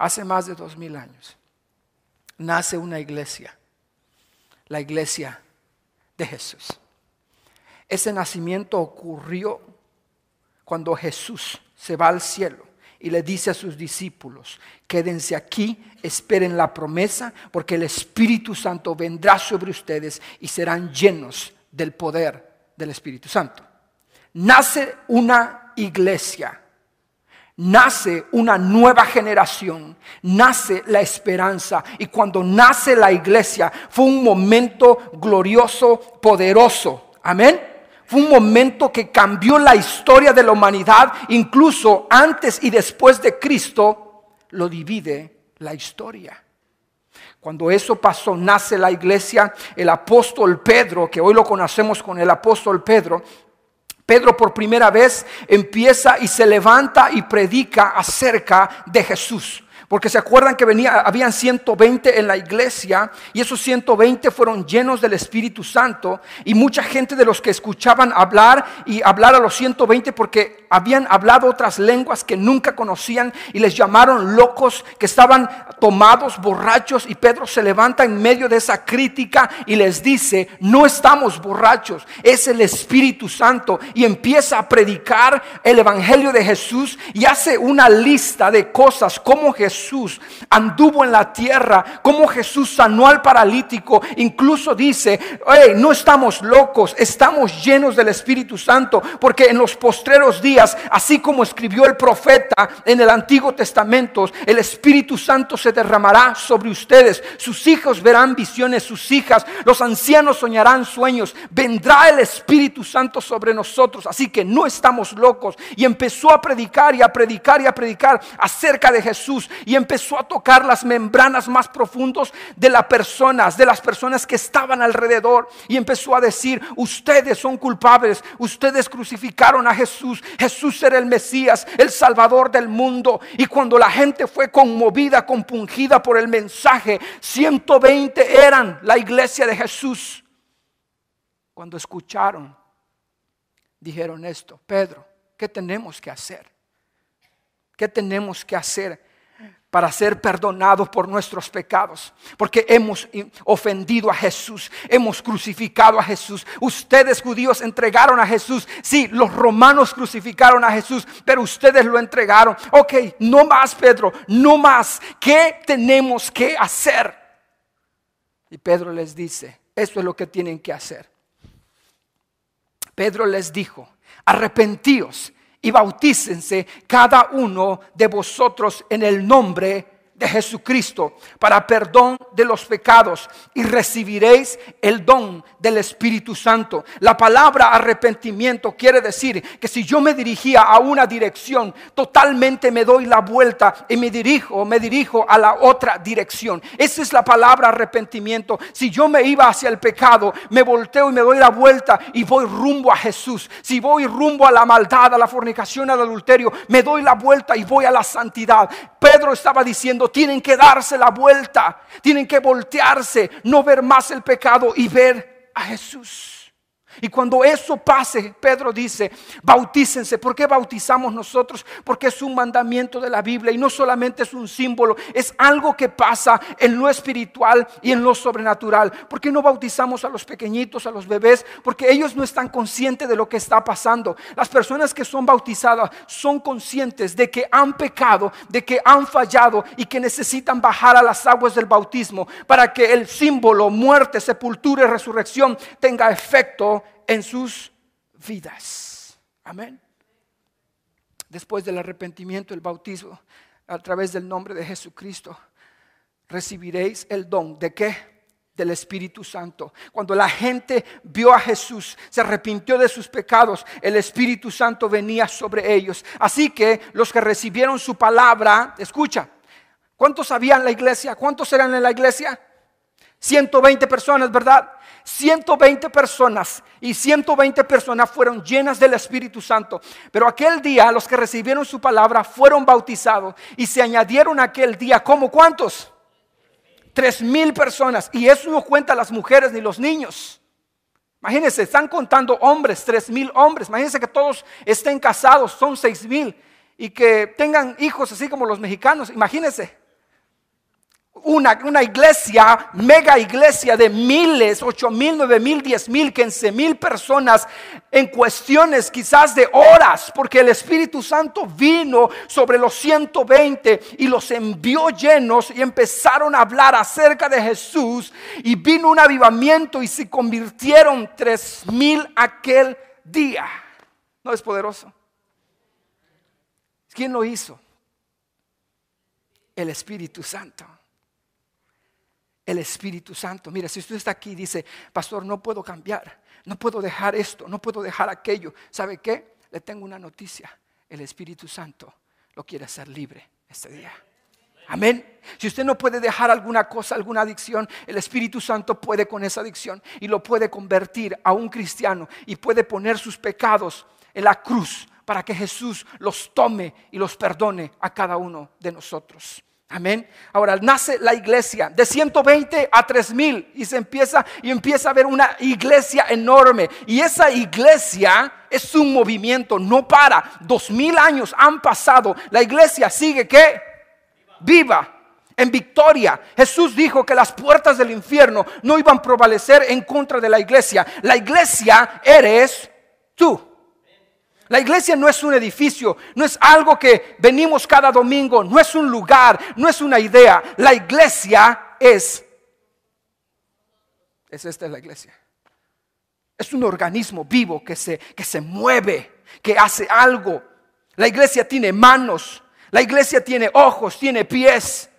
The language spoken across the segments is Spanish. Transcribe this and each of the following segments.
hace más de 2000 años, nace una iglesia, la iglesia de Jesús. Ese nacimiento ocurrió cuando Jesús se va al cielo y le dice a sus discípulos: quédense aquí, esperen la promesa, porque el Espíritu Santo vendrá sobre ustedes y serán llenos del poder del Espíritu Santo. Nace una iglesia, nace una nueva generación, nace la esperanza. Y cuando nace la iglesia fue un momento glorioso, poderoso. Amén. Fue un momento que cambió la historia de la humanidad. Incluso antes y después de Cristo lo divide la historia. Cuando eso pasó, nace la iglesia. El apóstol Pedro, que hoy lo conocemos con el apóstol Pedro, por primera vez empieza y se levanta y predica acerca de Jesús. Porque se acuerdan que habían 120 en la iglesia, y esos 120 fueron llenos del Espíritu Santo. Y mucha gente de los que escuchaban hablar a los 120, porque habían hablado otras lenguas que nunca conocían, y les llamaron locos, que estaban tomados, borrachos. Y Pedro se levanta en medio de esa crítica y les dice: no estamos borrachos, es el Espíritu Santo. Y empieza a predicar el evangelio de Jesús y hace una lista de cosas, como Jesús anduvo en la tierra, como Jesús sanó al paralítico. Incluso dice: hey, no estamos locos, estamos llenos del Espíritu Santo, porque en los postreros días, así como escribió el profeta en el Antiguo Testamento, el Espíritu Santo se derramará sobre ustedes. Sus hijos verán visiones, sus hijas, los ancianos soñarán sueños. Vendrá el Espíritu Santo sobre nosotros, así que no estamos locos. Y empezó a predicar y a predicar y a predicar acerca de Jesús. Y empezó a tocar las membranas más profundos de las personas que estaban alrededor. Y empezó a decir: ustedes son culpables, ustedes crucificaron a Jesús. Jesús era el Mesías, el Salvador del mundo. Y cuando la gente fue conmovida, compungida por el mensaje, 120 eran la iglesia de Jesús. Cuando escucharon, dijeron esto: Pedro, ¿qué tenemos que hacer? ¿Qué tenemos que hacer para ser perdonados por nuestros pecados? Porque hemos ofendido a Jesús, hemos crucificado a Jesús. Ustedes, judíos, entregaron a Jesús. Sí, los romanos crucificaron a Jesús, pero ustedes lo entregaron. Ok, no más, Pedro, no más. ¿Qué tenemos que hacer? Y Pedro les dice: eso es lo que tienen que hacer. Pedro les dijo: arrepentíos y bautícense cada uno de vosotros en el nombre de Jesucristo para perdón de los pecados, y recibiréis el don del Espíritu Santo. La palabra arrepentimiento quiere decir que si yo me dirigía a una dirección, totalmente me doy la vuelta y me dirijo a la otra dirección. Esa es la palabra arrepentimiento. Si yo me iba hacia el pecado, me volteo y me doy la vuelta y voy rumbo a Jesús. Si voy rumbo a la maldad, a la fornicación, al adulterio, me doy la vuelta y voy a la santidad. Pedro estaba diciendo: tienen que darse la vuelta, tienen que voltearse, no ver más el pecado y ver a Jesús. Y cuando eso pase, Pedro dice: bautícense. ¿Por qué bautizamos nosotros? Porque es un mandamiento de la Biblia, y no solamente es un símbolo, es algo que pasa en lo espiritual y en lo sobrenatural. ¿Por qué no bautizamos a los pequeñitos, a los bebés? Porque ellos no están conscientes de lo que está pasando. Las personas que son bautizadas son conscientes de que han pecado, de que han fallado, y que necesitan bajar a las aguas del bautismo para que el símbolo, muerte, sepultura y resurrección tenga efecto en sus vidas. Amén. Después del arrepentimiento, el bautismo a través del nombre de Jesucristo, recibiréis el don ¿de qué? Del Espíritu Santo. Cuando la gente vio a Jesús, se arrepintió de sus pecados, el Espíritu Santo venía sobre ellos. Así que los que recibieron su palabra, escucha, ¿cuántos habían en la iglesia? ¿Cuántos eran en la iglesia? 120 personas, ¿verdad? 120 personas, y 120 personas fueron llenas del Espíritu Santo. Pero aquel día los que recibieron su palabra fueron bautizados, y se añadieron aquel día, ¿cómo cuántos? 3,000 personas. Y eso no cuenta las mujeres ni los niños. Imagínense, están contando hombres, 3,000 hombres. Imagínense que todos estén casados, son 6,000, y que tengan hijos así como los mexicanos. Imagínense, una iglesia, mega iglesia de miles, 8,000, 9,000, 10,000, 15,000 personas en cuestiones quizás de horas, porque el Espíritu Santo vino sobre los 120 y los envió llenos y empezaron a hablar acerca de Jesús, y vino un avivamiento y se convirtieron 3,000 aquel día. ¿No es poderoso? ¿Quién lo hizo? El Espíritu Santo. El Espíritu Santo. Mira, si usted está aquí y dice: pastor, no puedo cambiar, no puedo dejar esto, no puedo dejar aquello, ¿sabe qué? Le tengo una noticia: el Espíritu Santo lo quiere hacer libre este día. Amén. Si usted no puede dejar alguna cosa, alguna adicción, el Espíritu Santo puede con esa adicción y lo puede convertir a un cristiano, y puede poner sus pecados en la cruz para que Jesús los tome y los perdone a cada uno de nosotros. Amén. Ahora nace la iglesia de 120 a 3,000 y empieza a haber una iglesia enorme, y esa iglesia es un movimiento, no para. 2,000 años han pasado, la iglesia sigue ¿qué? Viva, en victoria. Jesús dijo que las puertas del infierno no iban a prevalecer en contra de la iglesia. La iglesia eres tú. La iglesia no es un edificio, no es algo que venimos cada domingo, no es un lugar, no es una idea. La iglesia esta es la iglesia. Es un organismo vivo que se mueve, que hace algo. La iglesia tiene manos, la iglesia tiene ojos, tiene pies.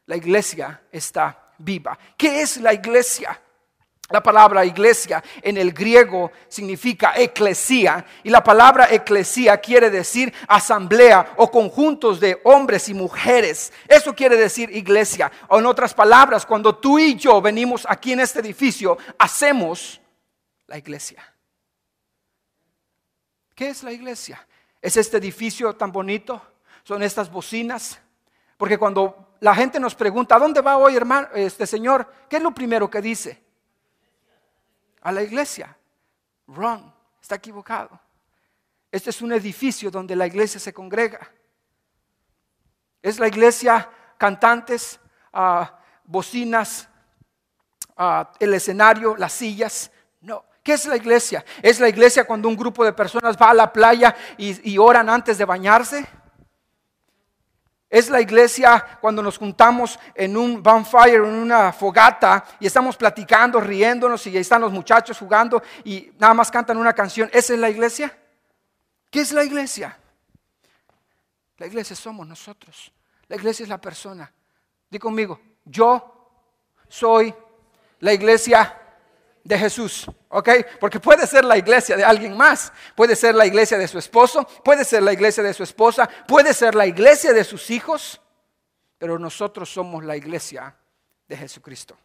La iglesia está viva. ¿Qué es la iglesia? La palabra iglesia en el griego significa eclesía, y la palabra eclesía quiere decir asamblea o conjuntos de hombres y mujeres. Eso quiere decir iglesia. O en otras palabras, cuando tú y yo venimos aquí en este edificio, hacemos la iglesia. ¿Qué es la iglesia? ¿Es este edificio tan bonito? ¿Son estas bocinas? Porque cuando la gente nos pregunta: ¿a dónde va hoy, hermano, señor? ¿Qué es lo primero que dice? A la iglesia. Wrong, está equivocado. Este es un edificio donde la iglesia se congrega. Es la iglesia cantantes, bocinas, el escenario, las sillas. No. ¿Qué es la iglesia? ¿Es la iglesia cuando un grupo de personas va a la playa y oran antes de bañarse? Es la iglesia cuando nos juntamos en un bonfire, en una fogata, y estamos platicando, riéndonos, y ahí están los muchachos jugando y nada más cantan una canción. ¿Esa es la iglesia? ¿Qué es la iglesia? La iglesia somos nosotros. La iglesia es la persona. Di conmigo: yo soy la iglesia de Jesús, ¿ok? Porque puede ser la iglesia de alguien más, puede ser la iglesia de su esposo, puede ser la iglesia de su esposa, puede ser la iglesia de sus hijos, pero nosotros somos la iglesia de Jesucristo.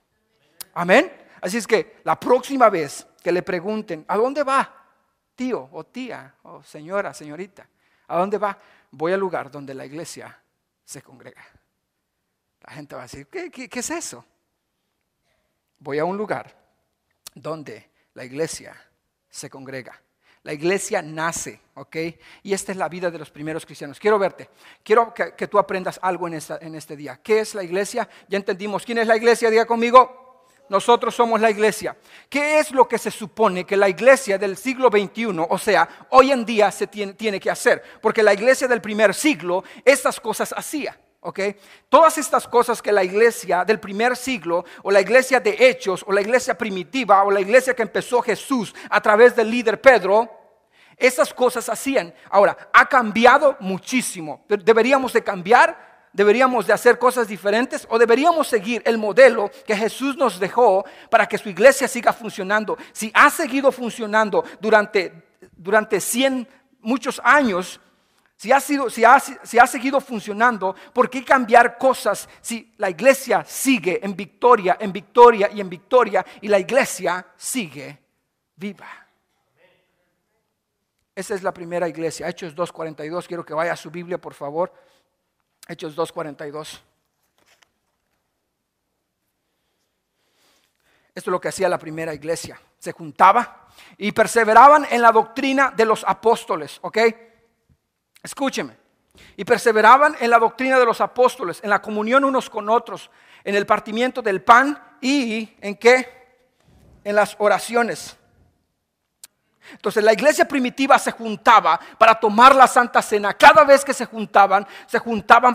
Amén. Así es que la próxima vez que le pregunten: ¿a dónde va, tío o tía o señora, señorita? ¿A dónde va? Voy al lugar donde la iglesia se congrega. La gente va a decir: ¿qué es eso? Voy a un lugar donde la iglesia se congrega. La iglesia nace, ¿ok? Y esta es la vida de los primeros cristianos. Quiero verte, quiero que tú aprendas algo en este día. ¿Qué es la iglesia? Ya entendimos. ¿Quién es la iglesia? Diga conmigo: nosotros somos la iglesia. ¿Qué es lo que se supone que la iglesia del siglo XXI, o sea, hoy en día se tiene que hacer? Porque la iglesia del primer siglo estas cosas hacía. Okay. Todas estas cosas que la iglesia del primer siglo, o la iglesia de Hechos, o la iglesia primitiva, o la iglesia que empezó Jesús a través del líder Pedro, esas cosas hacían. Ahora, ha cambiado muchísimo. ¿Deberíamos de cambiar? ¿Deberíamos de hacer cosas diferentes? ¿O deberíamos seguir el modelo que Jesús nos dejó para que su iglesia siga funcionando? Si ha seguido funcionando durante muchos años, si ha seguido funcionando, ¿por qué cambiar cosas si la iglesia sigue en victoria, en victoria y en victoria, y la iglesia sigue viva? Esa es la primera iglesia. Hechos 2:42. Quiero que vaya a su Biblia, por favor. Hechos 2:42. Esto es lo que hacía la primera iglesia. Se juntaba y perseveraban en la doctrina de los apóstoles, ¿ok? Escúcheme. Y perseveraban en la doctrina de los apóstoles, en la comunión unos con otros, en el partimiento del pan y ¿en qué? En las oraciones. Entonces la iglesia primitiva se juntaba para tomar la Santa Cena. Cada vez que se juntaban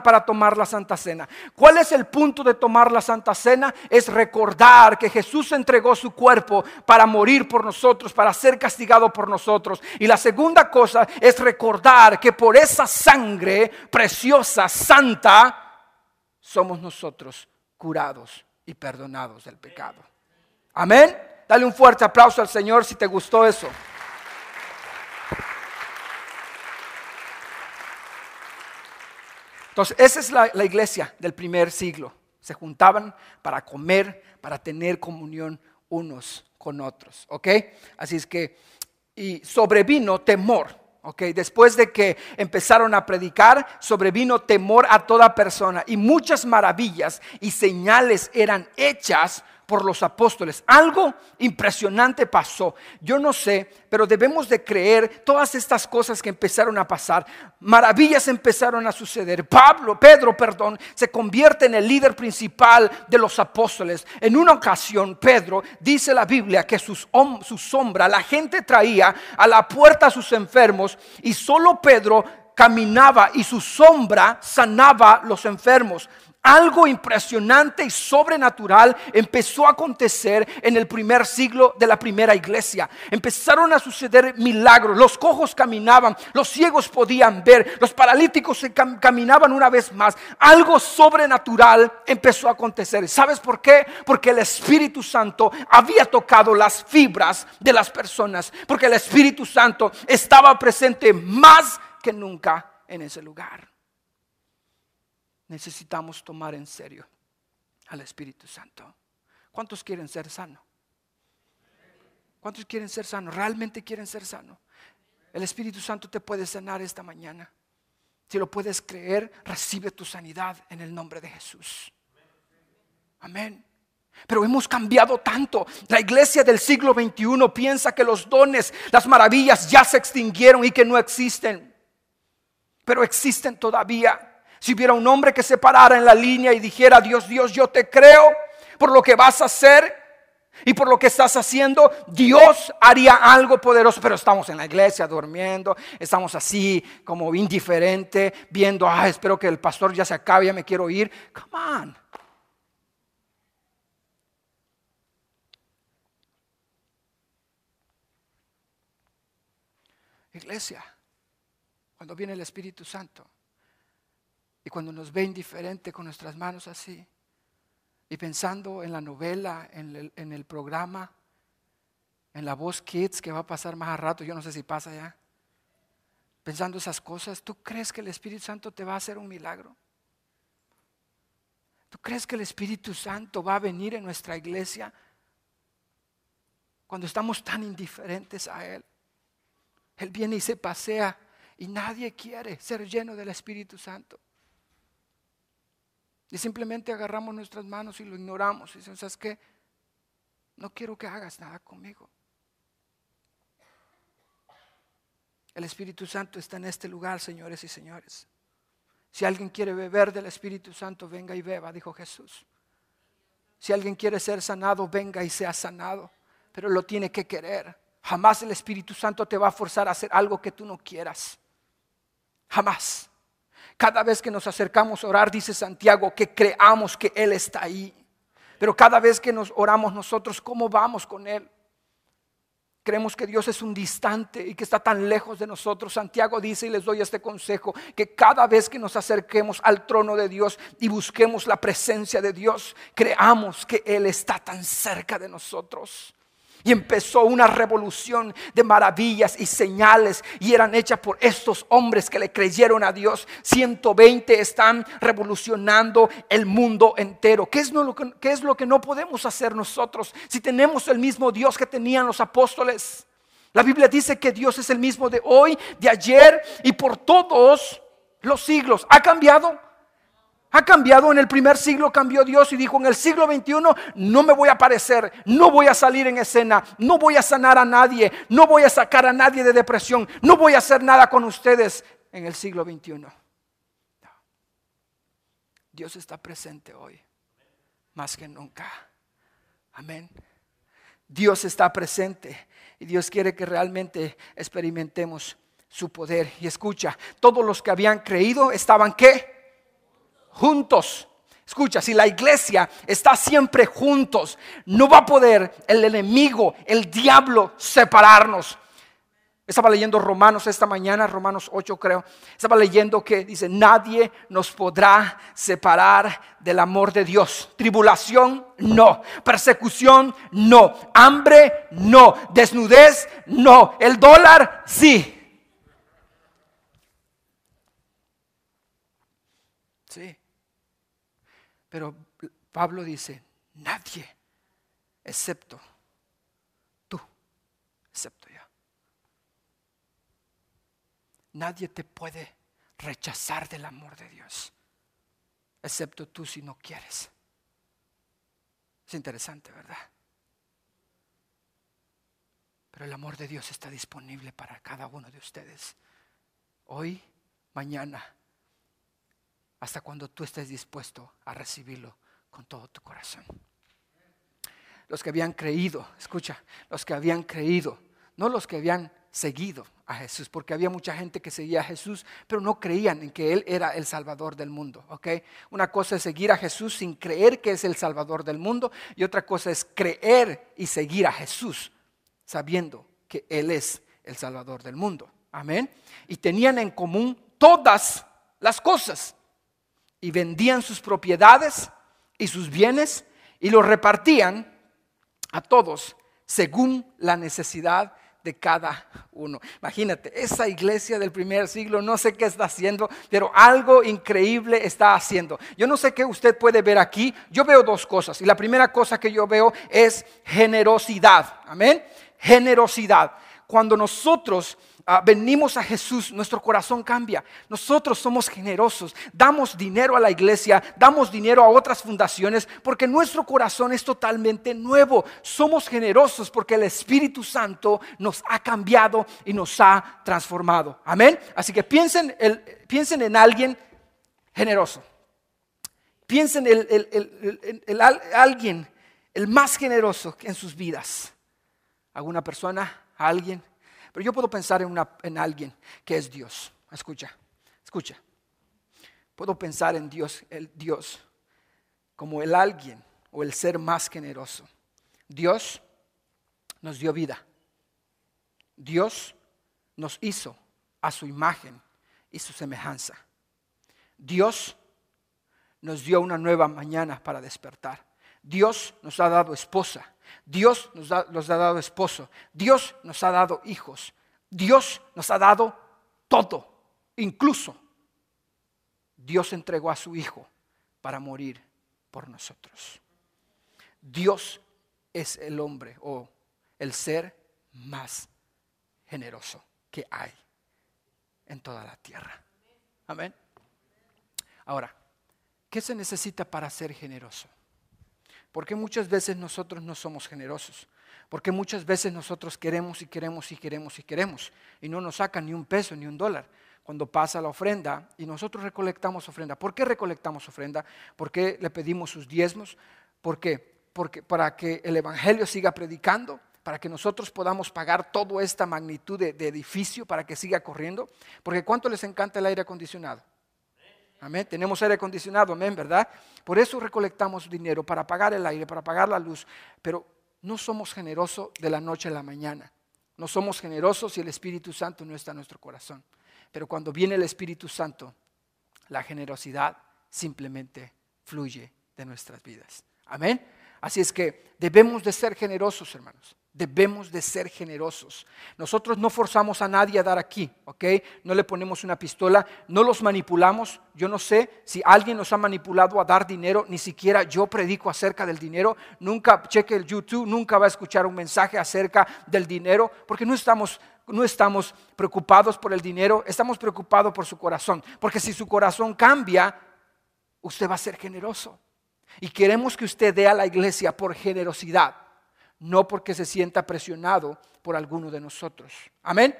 para tomar la Santa Cena. ¿Cuál es el punto de tomar la Santa Cena? Es recordar que Jesús entregó su cuerpo para morir por nosotros, para ser castigado por nosotros. Y la segunda cosa es recordar que por esa sangre preciosa, santa, somos nosotros curados y perdonados del pecado. Amén. Dale un fuerte aplauso al Señor si te gustó eso. Entonces, esa es la iglesia del primer siglo. Se juntaban para comer, para tener comunión unos con otros. ¿Ok? Así es que, y sobrevino temor. ¿Ok? Después de que empezaron a predicar, sobrevino temor a toda persona. Y muchas maravillas y señales eran hechas por los apóstoles. Algo impresionante pasó. Yo no sé, pero debemos de creer todas estas cosas que empezaron a pasar. Maravillas empezaron a suceder. Pedro, se convierte en el líder principal de los apóstoles. En una ocasión, Pedro, dice la Biblia, que su sombra, la gente traía a la puerta a sus enfermos y solo Pedro caminaba y su sombra sanaba los enfermos. Algo impresionante y sobrenatural empezó a acontecer en el primer siglo de la primera iglesia. Empezaron a suceder milagros. Los cojos caminaban, los ciegos podían ver, los paralíticos caminaban una vez más. Algo sobrenatural empezó a acontecer. ¿Sabes por qué? Porque el Espíritu Santo había tocado las fibras de las personas. Porque el Espíritu Santo estaba presente más que nunca en ese lugar. Necesitamos tomar en serio al Espíritu Santo. ¿Cuántos quieren ser sanos? ¿Cuántos quieren ser sanos? ¿Realmente quieren ser sanos? El Espíritu Santo te puede sanar esta mañana. Si lo puedes creer, recibe tu sanidad en el nombre de Jesús. Amén. Pero hemos cambiado tanto. La iglesia del siglo XXI piensa que los dones, las maravillas ya se extinguieron y que no existen. Pero existen todavía. Si hubiera un hombre que se parara en la línea y dijera: Dios, yo te creo por lo que vas a hacer y por lo que estás haciendo, Dios haría algo poderoso. Pero estamos en la iglesia durmiendo, estamos así como indiferente, viendo: espero que el pastor ya se acabe, ya me quiero ir. Come on. Iglesia, cuando viene el Espíritu Santo y cuando nos ve indiferente con nuestras manos así, y pensando en la novela, en el programa, en La Voz Kids que va a pasar más a rato, yo no sé si pasa ya, pensando esas cosas, ¿tú crees que el Espíritu Santo te va a hacer un milagro? ¿Tú crees que el Espíritu Santo va a venir en nuestra iglesia cuando estamos tan indiferentes a Él? Él viene y se pasea y nadie quiere ser lleno del Espíritu Santo. Y simplemente agarramos nuestras manos y lo ignoramos. Y decimos: ¿sabes qué? No quiero que hagas nada conmigo. El Espíritu Santo está en este lugar, señores y señores. Si alguien quiere beber del Espíritu Santo, venga y beba, dijo Jesús. Si alguien quiere ser sanado, venga y sea sanado. Pero lo tiene que querer. Jamás el Espíritu Santo te va a forzar a hacer algo que tú no quieras. Jamás. Cada vez que nos acercamos a orar, dice Santiago, que creamos que Él está ahí. Pero cada vez que nos oramos nosotros, ¿cómo vamos con Él? Creemos que Dios es un distante y que está tan lejos de nosotros. Santiago dice, y les doy este consejo, que cada vez que nos acerquemos al trono de Dios y busquemos la presencia de Dios, creamos que Él está tan cerca de nosotros. Y empezó una revolución de maravillas y señales, y eran hechas por estos hombres que le creyeron a Dios. 120 están revolucionando el mundo entero. ¿Qué es lo que no podemos hacer nosotros si tenemos el mismo Dios que tenían los apóstoles? La Biblia dice que Dios es el mismo de hoy, de ayer y por todos los siglos. ¿Ha cambiado? Ha cambiado. En el primer siglo cambió Dios y dijo: en el siglo XXI no me voy a aparecer, no voy a salir en escena, no voy a sanar a nadie, no voy a sacar a nadie de depresión, no voy a hacer nada con ustedes en el siglo XXI. No. Dios está presente hoy. más que nunca. Amén. Dios está presente y Dios quiere que realmente experimentemos su poder. Y escucha, todos los que habían creído estaban ¿qué? Juntos. Escucha, si la iglesia está siempre juntos, no va a poder el enemigo, el diablo, separarnos. Estaba leyendo Romanos esta mañana, Romanos 8 creo. Estaba leyendo que dice, nadie nos podrá separar del amor de Dios. Tribulación, no. Persecución, no. Hambre, no. Desnudez, no. El dólar, sí. Sí. Pero Pablo dice, nadie, excepto tú, excepto yo. Nadie te puede rechazar del amor de Dios, excepto tú si no quieres. Es interesante, ¿verdad? Pero el amor de Dios está disponible para cada uno de ustedes. Hoy, mañana, hasta cuando tú estés dispuesto a recibirlo con todo tu corazón. Los que habían creído, escucha, los que habían creído, no los que habían seguido a Jesús, porque había mucha gente que seguía a Jesús, pero no creían en que Él era el Salvador del mundo, ¿ok? Una cosa es seguir a Jesús sin creer que es el Salvador del mundo, y otra cosa es creer y seguir a Jesús, sabiendo que Él es el Salvador del mundo, amén. Y tenían en común todas las cosas, y vendían sus propiedades y sus bienes, y los repartían a todos según la necesidad de cada uno. Imagínate, esa iglesia del primer siglo, no sé qué está haciendo, pero algo increíble está haciendo. Yo no sé qué usted puede ver aquí. Yo veo dos cosas, y la primera cosa que yo veo es generosidad. Amén. Generosidad. Cuando nosotros venimos a Jesús, nuestro corazón cambia. Nosotros somos generosos, damos dinero a la iglesia, damos dinero a otras fundaciones, porque nuestro corazón es totalmente nuevo. Somos generosos porque el Espíritu Santo nos ha cambiado y nos ha transformado. Amén. Así que piensen en alguien generoso. Piensen en alguien, el más generoso en sus vidas. ¿Alguna persona? ¿Alguien? Pero yo puedo pensar en alguien que es Dios. Escucha. Puedo pensar en Dios, el Dios, como el alguien o el ser más generoso. Dios nos dio vida. Dios nos hizo a su imagen y su semejanza. Dios nos dio una nueva mañana para despertar. Dios nos ha dado esposa. Dios nos ha dado esposo. Dios nos ha dado hijos. Dios nos ha dado todo. Incluso Dios entregó a su hijo para morir por nosotros. Dios es el hombre o el ser más generoso que hay en toda la tierra. Amén. Ahora, ¿qué se necesita para ser generoso? Porque muchas veces nosotros no somos generosos. Porque muchas veces nosotros queremos y no nos sacan ni un peso ni un dólar. Cuando pasa la ofrenda y nosotros recolectamos ofrenda. ¿Por qué recolectamos ofrenda? ¿Por qué le pedimos sus diezmos? ¿Por qué? Porque para que el evangelio siga predicando, para que nosotros podamos pagar toda esta magnitud de edificio para que siga corriendo. Porque ¿cuánto les encanta el aire acondicionado? Amén. Tenemos aire acondicionado, amén, ¿verdad? Por eso recolectamos dinero para pagar el aire, para pagar la luz. Pero no somos generosos de la noche a la mañana. No somos generosos si el Espíritu Santo no está en nuestro corazón. Pero cuando viene el Espíritu Santo, la generosidad simplemente fluye de nuestras vidas. Amén. Así es que debemos de ser generosos, hermanos. Debemos de ser generosos. Nosotros no forzamos a nadie a dar aquí, ¿ok? No le ponemos una pistola, no los manipulamos. Yo no sé si alguien nos ha manipulado a dar dinero, ni siquiera yo predico acerca del dinero. Nunca cheque el YouTube, nunca va a escuchar un mensaje acerca del dinero, porque no estamos preocupados por el dinero, estamos preocupados por su corazón. Porque si su corazón cambia, usted va a ser generoso. Y queremos que usted dé a la iglesia por generosidad. No porque se sienta presionado por alguno de nosotros. Amén.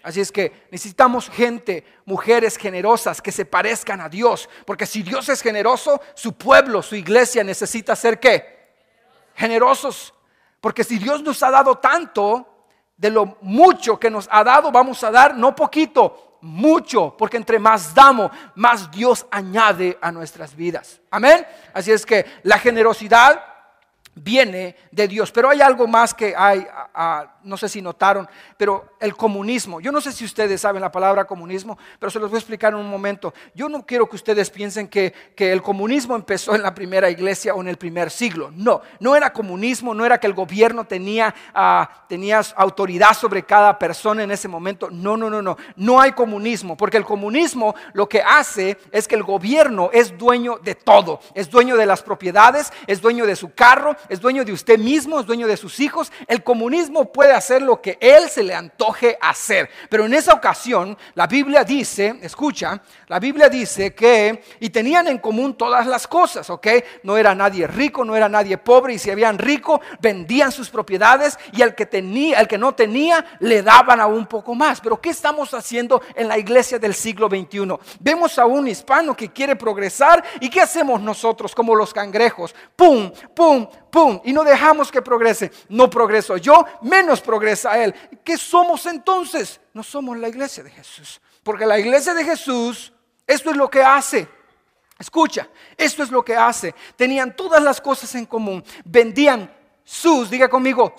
Así es que necesitamos gente, mujeres generosas que se parezcan a Dios. Porque si Dios es generoso, su pueblo, su iglesia necesita ser ¿qué? Generosos. Porque si Dios nos ha dado tanto, de lo mucho que nos ha dado, vamos a dar no poquito, mucho. Porque entre más damos, más Dios añade a nuestras vidas. Amén. Así es que la generosidad viene de Dios. Pero hay algo más que hay, no sé si notaron, pero el comunismo. Yo no sé si ustedes saben la palabra comunismo, pero se los voy a explicar en un momento. Yo no quiero que ustedes piensen que el comunismo empezó en la primera iglesia o en el primer siglo. No era comunismo, no era que el gobierno tenía autoridad sobre cada persona en ese momento. No hay comunismo, porque el comunismo lo que hace es que el gobierno es dueño de todo. Es dueño de las propiedades, es dueño de su carro, es dueño de usted mismo, es dueño de sus hijos. El comunismo puede hacer lo que él se le antoje hacer. Pero en esa ocasión la Biblia dice, escucha, la Biblia dice que y tenían en común todas las cosas, ¿ok? No era nadie rico, no era nadie pobre, y si habían rico vendían sus propiedades, y al que no tenía le daban aún un poco más. Pero ¿qué estamos haciendo en la iglesia del siglo XXI? Vemos a un hispano que quiere progresar, y ¿qué hacemos nosotros como los cangrejos? Pum, pum, pum, y no dejamos que progrese. No progreso yo, menos progresa él. ¿Qué somos entonces? No somos la iglesia de Jesús, porque la iglesia de Jesús, esto es lo que hace. Escucha, esto es lo que hace. Tenían todas las cosas en común. Vendían diga conmigo,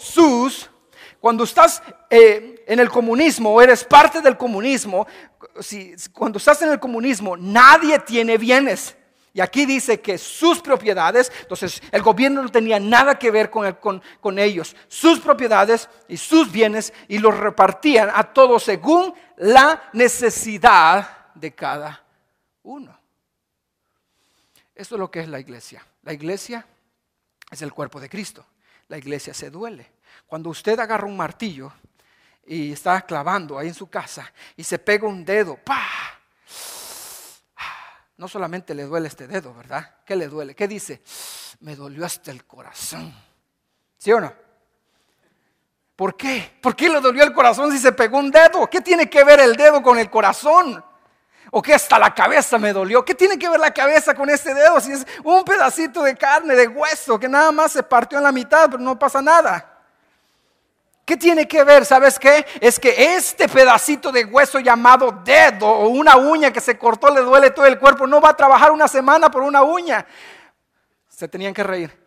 cuando estás en el comunismo o eres parte del comunismo, cuando estás en el comunismo nadie tiene bienes. Y aquí dice que sus propiedades, entonces el gobierno no tenía nada que ver con ellos. Sus propiedades y sus bienes, y los repartían a todos según la necesidad de cada uno. Esto es lo que es la iglesia. La iglesia es el cuerpo de Cristo. La iglesia se duele. Cuando usted agarra un martillo y está clavando ahí en su casa y se pega un dedo, ¡pah! No solamente le duele este dedo, ¿verdad? ¿Qué le duele? ¿Qué dice? Me dolió hasta el corazón. ¿Sí o no? ¿Por qué? ¿Por qué le dolió el corazón si se pegó un dedo? ¿Qué tiene que ver el dedo con el corazón? ¿O qué hasta la cabeza me dolió? ¿Qué tiene que ver la cabeza con este dedo? Si es un pedacito de carne, de hueso, que nada más se partió en la mitad, pero no pasa nada. ¿Qué tiene que ver? ¿Sabes qué? Es que este pedacito de hueso llamado dedo o una uña que se cortó le duele todo el cuerpo. No va a trabajar una semana por una uña. Se tenían que reír.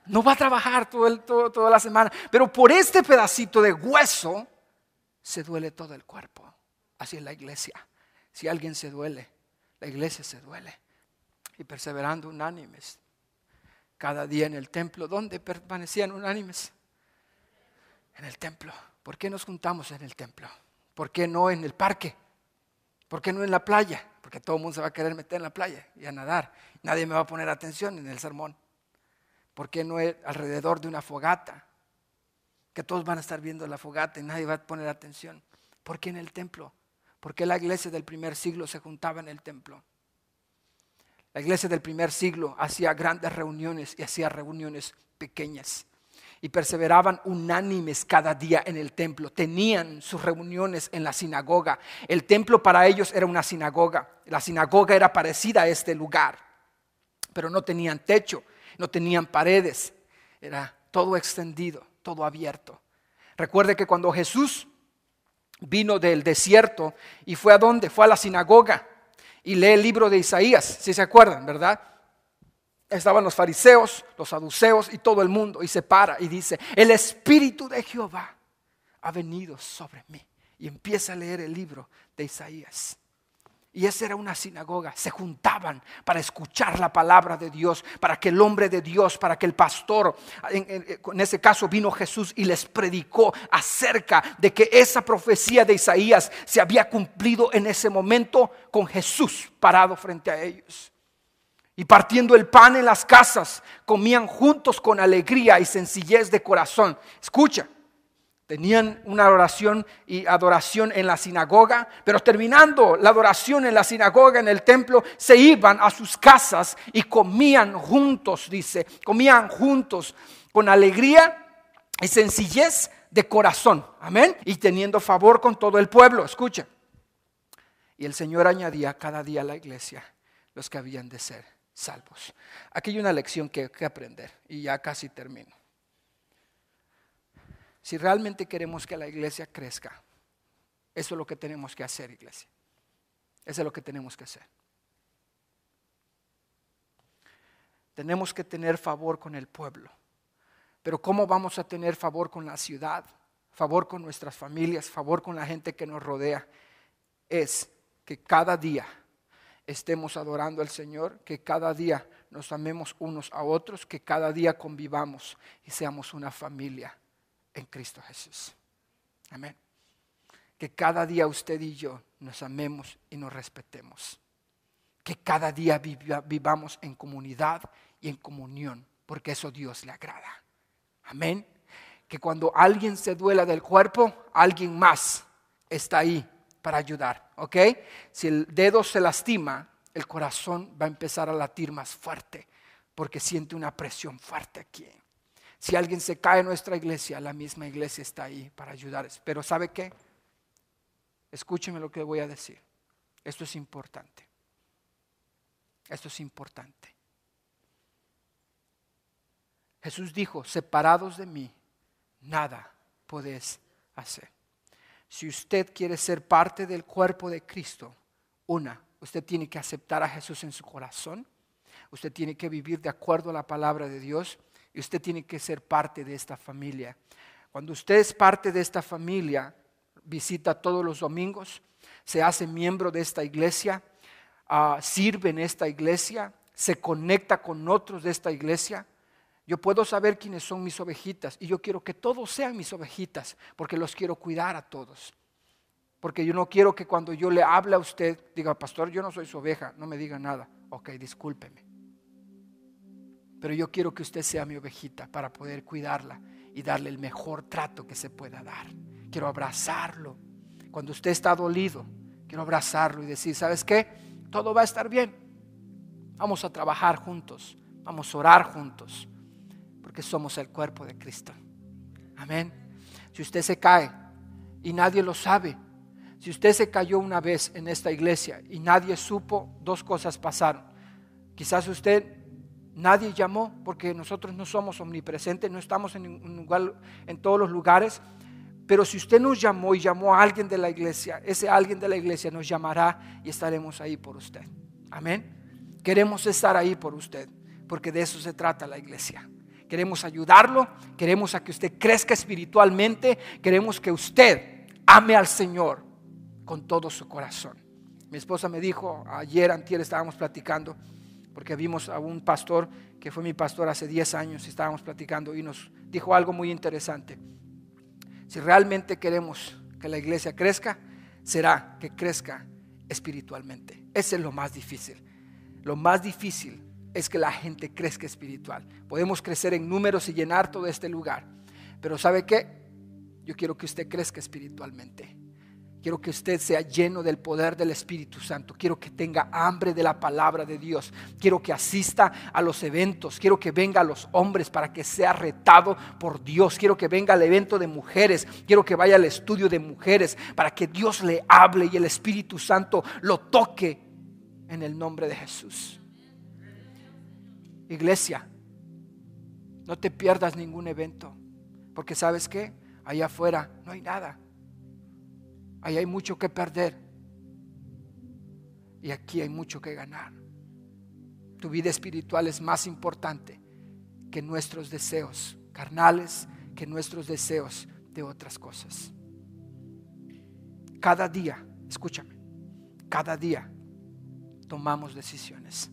No va a trabajar toda la semana. Pero por este pedacito de hueso se duele todo el cuerpo. Así es la iglesia. Si alguien se duele, la iglesia se duele. Y perseverando unánimes. Cada día en el templo. ¿Dónde permanecían unánimes? En el templo. ¿Por qué nos juntamos en el templo? ¿Por qué no en el parque? ¿Por qué no en la playa? Porque todo el mundo se va a querer meter en la playa y a nadar. Nadie me va a poner atención en el sermón. ¿Por qué no alrededor de una fogata? Que todos van a estar viendo la fogata y nadie va a poner atención. ¿Por qué en el templo? ¿Por qué la iglesia del primer siglo se juntaba en el templo? La iglesia del primer siglo hacía grandes reuniones y hacía reuniones pequeñas. Y perseveraban unánimes cada día en el templo. Tenían sus reuniones en la sinagoga. El templo para ellos era una sinagoga. La sinagoga era parecida a este lugar. Pero no tenían techo, no tenían paredes. Era todo extendido, todo abierto. Recuerde que cuando Jesús vino del desierto y fue ¿a dónde? Fue a la sinagoga y lee el libro de Isaías, si se acuerdan, ¿verdad? Estaban los fariseos, los saduceos y todo el mundo, y se para y dice: el Espíritu de Jehová ha venido sobre mí. Y empieza a leer el libro de Isaías. Y esa era una sinagoga. Se juntaban para escuchar la palabra de Dios, para que el hombre de Dios, para que el pastor, en ese caso vino Jesús y les predicó acerca de que esa profecía de Isaías se había cumplido en ese momento con Jesús parado frente a ellos. Y partiendo el pan en las casas, comían juntos con alegría y sencillez de corazón. Escucha, tenían una oración y adoración en la sinagoga, pero terminando la adoración en la sinagoga, en el templo, se iban a sus casas y comían juntos, dice, comían juntos con alegría y sencillez de corazón, amén, y teniendo favor con todo el pueblo. Escuchen. Y el Señor añadía cada día a la iglesia los que habían de ser salvos. Aquí hay una lección que aprender y ya casi termino. Si realmente queremos que la iglesia crezca, eso es lo que tenemos que hacer, iglesia. Eso es lo que tenemos que hacer. Tenemos que tener favor con el pueblo. Pero ¿cómo vamos a tener favor con la ciudad? Favor con nuestras familias, favor con la gente que nos rodea. Es que cada día estemos adorando al Señor, que cada día nos amemos unos a otros, que cada día convivamos y seamos una familia en Cristo Jesús. Amén. Que cada día usted y yo nos amemos y nos respetemos. Que cada día vivamos en comunidad y en comunión, porque eso a Dios le agrada. Amén. Que cuando alguien se duela del cuerpo, alguien más está ahí para ayudar. ¿Ok? Si el dedo se lastima, el corazón va a empezar a latir más fuerte, porque siente una presión fuerte aquí. Si alguien se cae en nuestra iglesia, la misma iglesia está ahí para ayudar. Pero ¿sabe qué? Escúcheme lo que voy a decir. Esto es importante. Esto es importante. Jesús dijo, separados de mí, nada podéis hacer. Si usted quiere ser parte del cuerpo de Cristo, usted tiene que aceptar a Jesús en su corazón. Usted tiene que vivir de acuerdo a la palabra de Dios. Y usted tiene que ser parte de esta familia. Cuando usted es parte de esta familia, visita todos los domingos, se hace miembro de esta iglesia, sirve en esta iglesia, se conecta con otros de esta iglesia. Yo puedo saber quiénes son mis ovejitas y yo quiero que todos sean mis ovejitas porque los quiero cuidar a todos. Porque yo no quiero que cuando yo le hable a usted diga, pastor, yo no soy su oveja, no me diga nada. Ok, discúlpeme. Pero yo quiero que usted sea mi ovejita para poder cuidarla y darle el mejor trato que se pueda dar. Quiero abrazarlo. Cuando usted está dolido, quiero abrazarlo y decir, ¿sabes qué? Todo va a estar bien. Vamos a trabajar juntos. Vamos a orar juntos. Porque somos el cuerpo de Cristo. Amén. Si usted se cae y nadie lo sabe, si usted se cayó una vez en esta iglesia y nadie supo, dos cosas pasaron. Quizás nadie llamó porque nosotros no somos omnipresentes, no estamos en todos los lugares. Pero si usted nos llamó y llamó a alguien de la iglesia, ese alguien de la iglesia nos llamará y estaremos ahí por usted. Amén. Queremos estar ahí por usted porque de eso se trata la iglesia. Queremos ayudarlo, queremos a que usted crezca espiritualmente, queremos que usted ame al Señor con todo su corazón. Mi esposa me dijo, antier estábamos platicando, porque vimos a un pastor que fue mi pastor hace 10 años, estábamos platicando y nos dijo algo muy interesante. Si realmente queremos que la iglesia crezca, será que crezca espiritualmente. Ese es lo más difícil. Lo más difícil es que la gente crezca espiritual. Podemos crecer en números y llenar todo este lugar, pero ¿sabe qué? Yo quiero que usted crezca espiritualmente. Quiero que usted sea lleno del poder del Espíritu Santo. Quiero que tenga hambre de la palabra de Dios. Quiero que asista a los eventos. Quiero que venga a los hombres para que sea retado por Dios. Quiero que venga al evento de mujeres. Quiero que vaya al estudio de mujeres para que Dios le hable y el Espíritu Santo lo toque en el nombre de Jesús. Iglesia, no te pierdas ningún evento, porque ¿sabes qué? Allá afuera no hay nada. Ahí hay mucho que perder y aquí hay mucho que ganar. Tu vida espiritual es más importante que nuestros deseos carnales, que nuestros deseos de otras cosas. Cada día, escúchame, cada día tomamos decisiones.